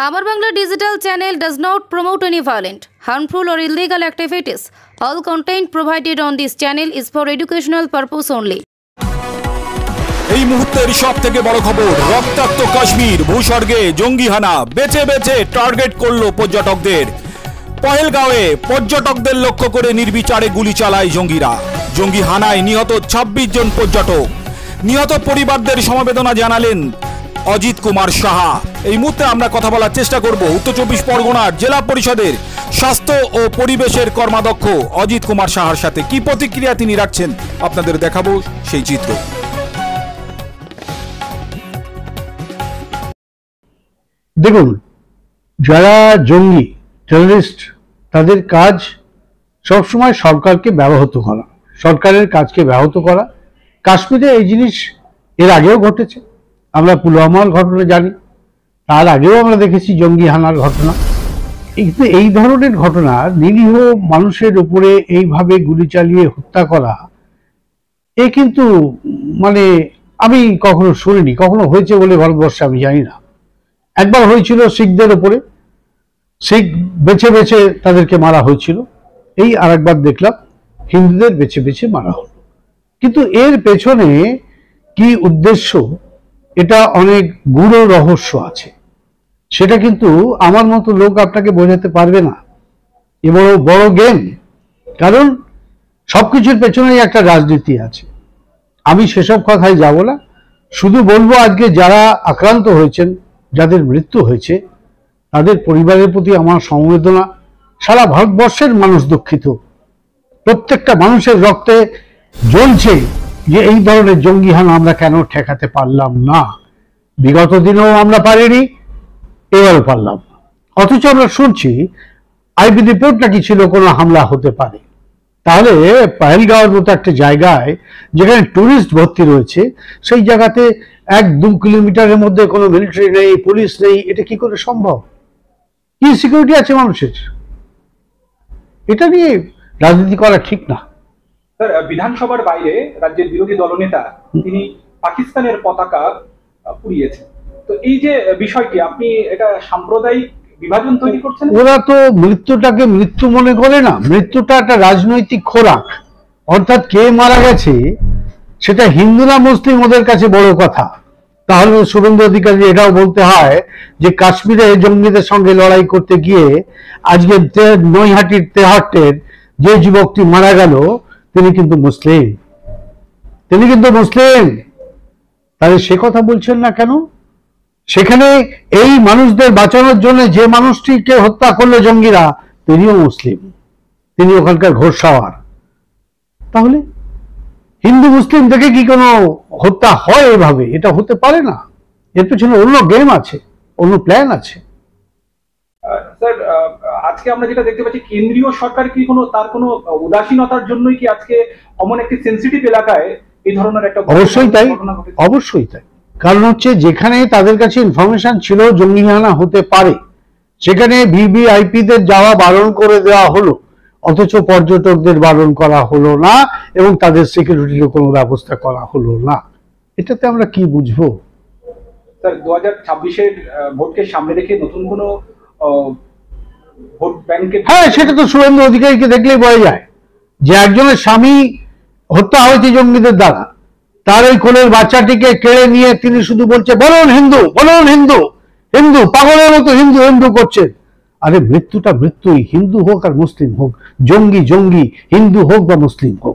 Amar Bangla digital channel does not promote any violent, harmful or illegal activities. All content provided on this channel is for educational purpose only. এই মুহূর্তের সবথেকে বড় খবর, রক্তাক্ত কাশ্মীর, ভূস্বর্গে জঙ্গি হানা, বেছে বেছে টার্গেট করলো পর্যটকদের। পহেলগাঁওয়ে পর্যটকদের লক্ষ্য করে নির্বিচারে গুলি চালায় জঙ্গিরা। জঙ্গি হানায় নিহত 26 জন পর্যটক। নিহত পরিবারদের সমবেদনা জানালেন অজিত কুমার সাহা। এই মুহূর্তে আমরা কথা বলার চেষ্টা করব উত্তর 24 পরগনার জেলা পরিষদের স্বাস্থ্য ও পরিবেশের কর্মাধ্যক্ষ অজিত কুমার সাহার সাথে। কি প্রতিক্রিয়া তিনি রাখছেন আপনাদের দেখাবো সেই চিত্র। দেখুন, যারা জঙ্গি টেররিস্ট তাদের কাজ সবসময় সরকারকে ব্যাহত করা, সরকারের কাজকে ব্যাহত করা। কাশ্মীরে এই জিনিস এর আগেও ঘটেছে, আমরা পুলওয়ামার ঘটনা জানি, তার আগেও আমরা দেখেছি জঙ্গি হানার ঘটনা। কিন্তু এই ধরনের ঘটনা, নিরীহ মানুষের উপরে এইভাবে গুলি চালিয়ে হত্যা করা, এ কিন্তু মানে আমি কখনো শুনিনি। কখনো হয়েছে বলে ভারতবর্ষে আমি জানি না। একবার হয়েছিল শিখদের উপরে, শিখ বেছে বেছে তাদেরকে মারা হয়েছিল। এই আরেকবার দেখলাম হিন্দুদের বেছে বেছে মারা হলো। কিন্তু এর পেছনে কি উদ্দেশ্য, এটা অনেক গূঢ় রহস্য আছে। সেটা কিন্তু আমার মতো লোক আপনাকে বোঝাতে পারবে না। এ বড় বড় গেম, কারণ সবকিছুর পেছনেই একটা রাজনীতি আছে। আমি সেসব কথায় যাব না, শুধু বলবো আজকে যারা আক্রান্ত হয়েছেন, যাদের মৃত্যু হয়েছে, তাদের পরিবারের প্রতি আমার সমবেদনা। সারা ভারতবর্ষের মানুষ দুঃখিত, প্রত্যেকটা মানুষের রক্তে জ্বলছে যে এই ধরনের জঙ্গি হানা আমরা কেন ঠেকাতে পারলাম না। বিগত দিনেও আমরা পারিনি, এবারও পারলাম না। অথচ আমরা শুনছি আইবি রিপোর্ট নাকি ছিল কোনো হামলা হতে পারে। তাহলে পহেলগাঁওয়ের মতো একটা জায়গায় যেখানে টুরিস্ট ভর্তি রয়েছে, সেই জায়গাতে 1-2 কিলোমিটারের মধ্যে কোনো মিলিটারি নেই, পুলিশ নেই, এটা কি করে সম্ভব? কি সিকিউরিটি আছে মানুষের? এটা নিয়ে রাজনীতি করা ঠিক না। স্যার, বিধানসভার বাইরে রাজ্যের বিরোধী দলনেতা তিনি পাকিস্তানের পতাকা পুড়িয়েছেন। তো এই যে বিষয়টি, আপনি এটা সাম্প্রদায়িক বিভাজন তৈরি করছেন। ওরা তো মৃত্যুটাকে মৃত্যু মনে করে না, মৃত্যুটা একটা রাজনৈতিক খোরাক। অর্থাৎ কে মারা গেছে সেটা হিন্দু না মুসলিম ওদের কাছে বড় কথা। তাহলে শুভেন্দু অধিকারী এটাও বলতে হয় যে কাশ্মীরে জঙ্গিদের সঙ্গে লড়াই করতে গিয়ে আজকে নৈহাটির তেহাট্টের যে যুবকটি মারা গেল তিনি কিন্তু মুসলিম, তিনি কিন্তু মুসলিম। তাহলে সে কথা বলছেন না কেন? সেখানে এই মানুষদের বাঁচানোর জন্য যে মানুষটিকে হত্যা করলো জঙ্গিরা, তিনিও মুসলিম, তিনি ওখানকার ঘোষাওয়ার। তাহলে হিন্দু মুসলিম থেকে কি কোনো হত্যা হয় এভাবে? এটা হতে পারে না। এর পেছনে অন্য গেম আছে, অন্য প্ল্যান আছে। স্যার, আজকে আমরা যেটা দেখতে পাচ্ছি, কেন্দ্রীয় সরকার কি তার কোনো উদাসীনতার জন্যই কি আজকে অমন একটি সেন্সিটিভ এলাকায় এই ধরনের একটা অবশ্যই তাই, অবশ্যই তাই। কারণ হচ্ছে যেখানে তাদের কাছে ইনফরমেশন ছিল জঙ্গি হানা হতে পারে, সেখানে ভিভিআইপিদের যাওয়া বারণ করে দেওয়া হলো, অথচ পর্যটকদের বারণ করা হলো না এবং তাদের সিকিউরিটির কোনো ব্যবস্থা করা হলো না। এটাতে আমরা কি বুঝবো? স্যার, 2026-এর ভোটকে সামনে রেখে নতুন কোনো ভোট ব্যাংকে, হ্যাঁ, সেটা তো শুভেন্দু অধিকারীকে দেখলেই বোঝা যায় যে একজনের স্বামী হত্যা হয়েছে জঙ্গিদের দ্বারা, তার ওই কোলের বাচ্চাটিকে কেড়ে নিয়ে তিনি শুধু বলছে বলুন হিন্দু, বলুন হিন্দু, হিন্দু, পাগলের মতো হিন্দু হিন্দু করছেন। আরে মৃত্যুটা মৃত্যুই, হিন্দু হোক আর মুসলিম হোক, জঙ্গি জঙ্গি, হিন্দু হোক বা মুসলিম হোক।